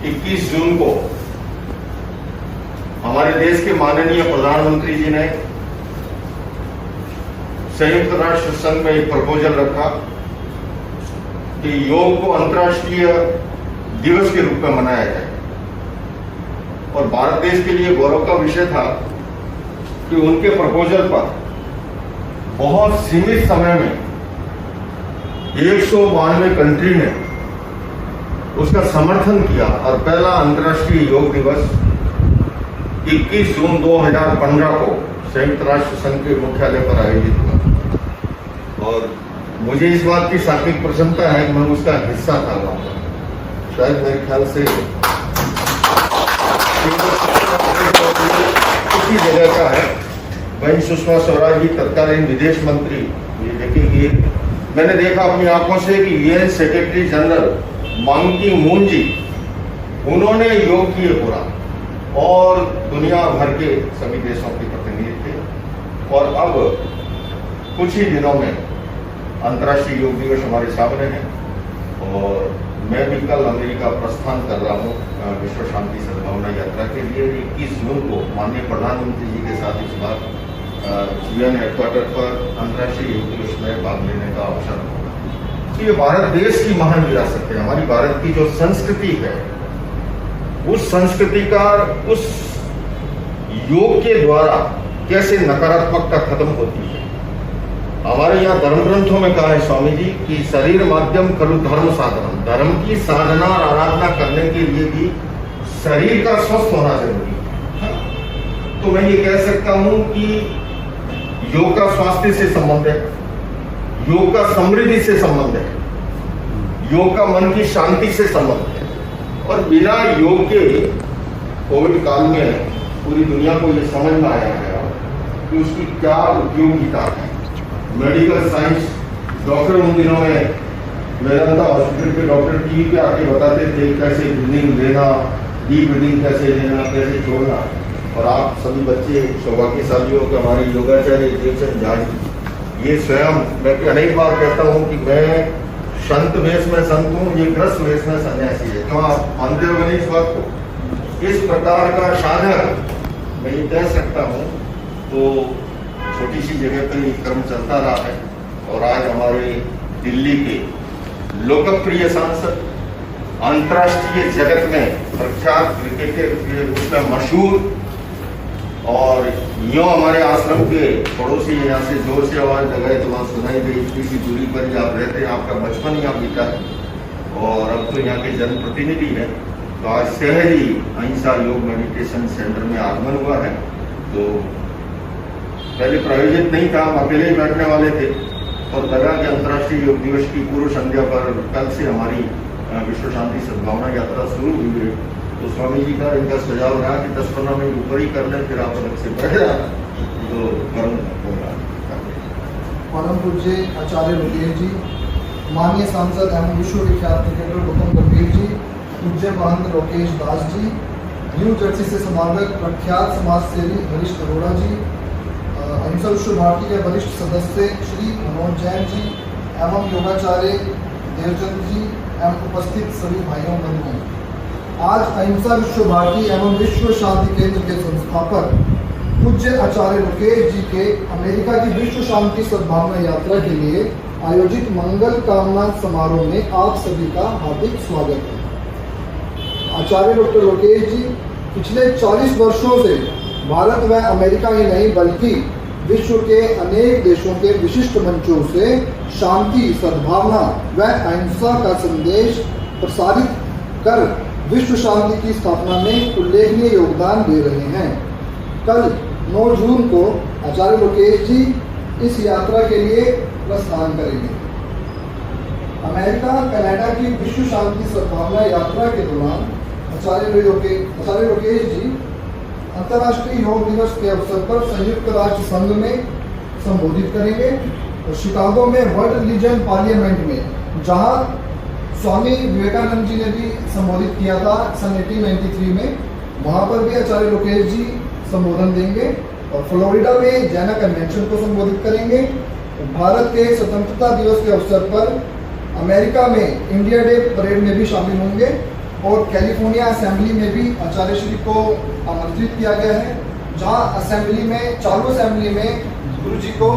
21 जून को हमारे देश के माननीय प्रधानमंत्री जी ने संयुक्त राष्ट्र संघ में एक प्रपोजल रखा कि योग को अंतर्राष्ट्रीय दिवस के रूप में मनाया जाए। और भारत देश के लिए गौरव का विषय था कि उनके प्रपोजल पर बहुत सीमित समय में 192 कंट्री ने उसका समर्थन किया और पहला अंतर्राष्ट्रीय योग दिवस 21 जून 2015 को संयुक्त राष्ट्र संघ के मुख्यालय पर आयोजित हुआ। और मुझे इस बात की सात्विक प्रसन्नता है कि मैं उसका हिस्सा था। शायद मेरे ख्याल से उसी जगह का है। वही सुषमा स्वराज जी तत्कालीन विदेश मंत्री, ये देखिए मैंने देखा अपनी आंखों से कि यूएन सेक्रेटरी जनरल बान की मून जी उन्होंने योग किए पूरा और दुनिया भर के सभी देशों के प्रतिनिधि थे। और अब कुछ ही दिनों में अंतर्राष्ट्रीय योग दिवस हमारे सामने है और मैं भी कल अमेरिका प्रस्थान कर रहा हूँ विश्व शांति सद्भावना यात्रा के लिए। 21 जून को माननीय प्रधानमंत्री जी के साथ इस बार यूएन हेडक्वार्टर पर अंतर्राष्ट्रीय योग दिवस में भाग लेने का अवसर होगा। तो ये भारत देश की महान विरासत है। हमारी भारत की जो संस्कृति है उस संस्कृति का उस योग के द्वारा कैसे नकारात्मकता खत्म होती है। हमारे यहाँ धर्म ग्रंथों में कहा है स्वामी जी कि शरीर माध्यम खलु धर्म साधन, धर्म की साधना और आराधना करने के लिए भी शरीर का स्वस्थ होना जरूरी है। तो मैं ये कह सकता हूं कि योग का स्वास्थ्य से संबंध है, योग का समृद्धि से संबंध है, योग का मन की शांति से संबंध है। और बिना योग के कोविड काल में पूरी दुनिया को ये समझ में आया है कि उसकी क्या उपयोगिता है। मेडिकल साइंस डॉक्टर उन दिनों में मेदांता हॉस्पिटल के डॉक्टर टीवी पे आके बताते थे कैसे ब्रीदिंग लेना, डीप ब्रीदिंग कैसे लेना, कैसे छोड़ना। और आप सभी बच्चे सौभाग्यशाली हो कि हमारे योगाचार्य देवचंद झा जी, ये स्वयं मैं अनेक बार कहता हूँ कि मैं संत वेश में संत हूँ, ये ग्रस्त वेश में सन्यासी है। तो आप मानते हो इस बात को। इस प्रकार का साधन मैं ये कह सकता हूँ। तो छोटी सी जगह पर ये क्रम चलता रहा है और आज हमारे दिल्ली के लोकप्रिय सांसद, अंतर्राष्ट्रीय जगत में प्रख्यात क्रिकेटर के रूप में मशहूर और यूँ हमारे आश्रम के पड़ोसी यहाँ से जोर से आवाज लगाए तो वहाँ सुनाई दे। इतनी सी दूरी पर ही आप रहते हैं, आपका बचपन यहाँ बीता है और अब तो यहाँ के जनप्रतिनिधि हैं। तो आज शहरी अहिंसा योग मेडिटेशन सेंटर में आगमन हुआ है। तो पहले प्रायोजित नहीं था, हम अकेले ही बैठने वाले थे और लगा कि अंतर्राष्ट्रीय योग दिवस की पूर्व संध्या पर कल से हमारी विश्व शांति सद्भावना यात्रा शुरू हुई है। तो स्वामी जी का इनका सुझाव रहा कि 10-15 मिनट ऊपर ही कर लें, फिर आप अलग से बैठ जाना। तो परम पूज्य आचार्य रुद्र जी, माननीय सांसद एवं विश्व विख्यात क्रिकेटर गौतम गंभीर जी, पूज्य महंत लोकेश दास जी, न्यू जर्सी से समागत प्रख्यात समाज सेवी हरीश अरोड़ा जी, अहिंसा विश्व भारती के वरिष्ठ सदस्य श्री मनोज जैन जी एवं योगाचार्य देवचंद जी एवं उपस्थित सभी भाइयों बहनों, आज अहिंसा विश्व भारती एवं विश्व शांति केंद्र के संस्थापक पूज्य आचार्य रुकेश जी के अमेरिका की विश्व शांति सद्भावना यात्रा के लिए आयोजित मंगल कामना समारोह में आप सभी का हार्दिक स्वागत है। आचार्य डॉक्टर रुकेश जी पिछले 40 वर्षों से भारत व अमेरिका ही नहीं बल्कि विश्व के अनेक देशों के विशिष्ट मंचों से शांति, सद्भावना व अहिंसा का संदेश प्रसारित कर विश्व शांति की स्थापना में उल्लेखनीय योगदान दे रहे हैं। कल 9 जून को आचार्य रुकेश जी इस यात्रा के लिए प्रस्थान करेंगे। अमेरिका कनाडा की विश्व शांति सद्भावना यात्रा के दौरान आचार्य रुकेश जी अंतर्राष्ट्रीय योग दिवस के अवसर पर संयुक्त राष्ट्र संघ में संबोधित करेंगे और शिकागो में वर्ल्ड रिलीजन पार्लियामेंट में, जहां स्वामी विवेकानंद जी ने भी संबोधित किया था सन 1893 में, वहां पर भी आचार्य रुकेश जी संबोधन देंगे। और फ्लोरिडा में जैना कन्वेंशन को संबोधित करेंगे। भारत के स्वतंत्रता दिवस के अवसर पर अमेरिका में इंडिया डे परेड में भी शामिल होंगे और कैलिफोर्निया असेंबली में भी आचार्य श्री को आमंत्रित किया गया है, जहां असेंबली में चालू असेंबली में गुरु जी को